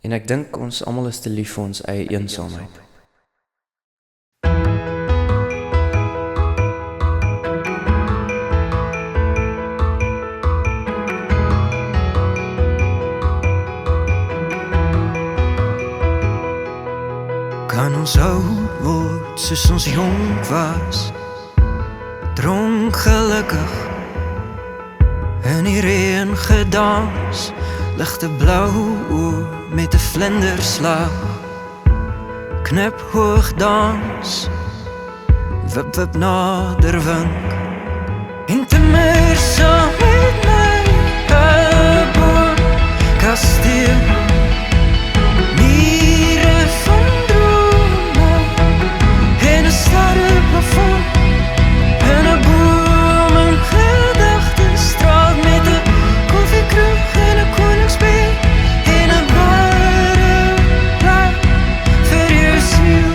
En ek dink ons almal is te lief vir ons eie eensaamheid. Kan ons oud word soos ons jong was, dronk gelukkig, in die reën gedans, ligte blou oë met 'n vlinderslag, knip hoog dans, wip wip nader wink, en te meer saam met my, 'n boom, kasteel, mure van drome, en 'n sterreplafon, en 'n boom in gedagtestraat met 'n koffiekroeg en 'n koningsbed en 'n badeplek vir jou siel.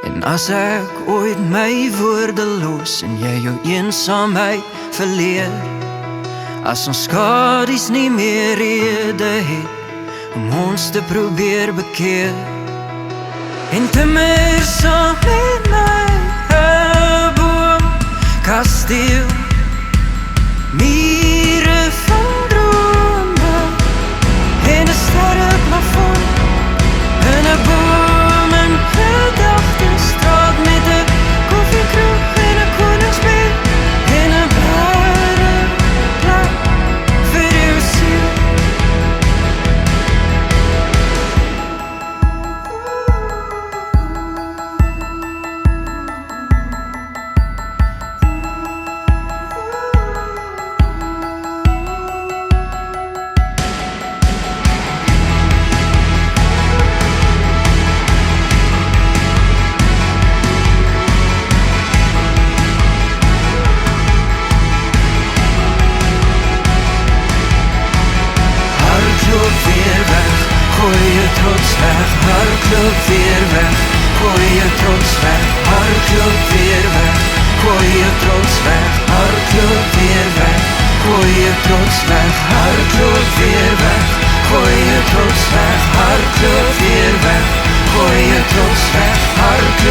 En as ek ooit my woorde los en jy jou eensaamheid verleer, as ons skadies nie meer rede het om ons te probeer bekeer, en te meer saam met my, 'n boom, kasteel, mure van drome, en 'n sterreplafon, en 'n boom in gedagtestraat met 'n koffiekroeg en 'n koningsbed en 'n badeplek vir jou siel. Gooi je trots weg, hardloop weer weg. Gooi je trots weg, hardloop weer weg. Gooi je trots weg, hardloop weer weg. Gooi je trots weg, hardloop weer weg. Gooi je trots weg, hardloop weer weg. Gooi je trots weg, hardloop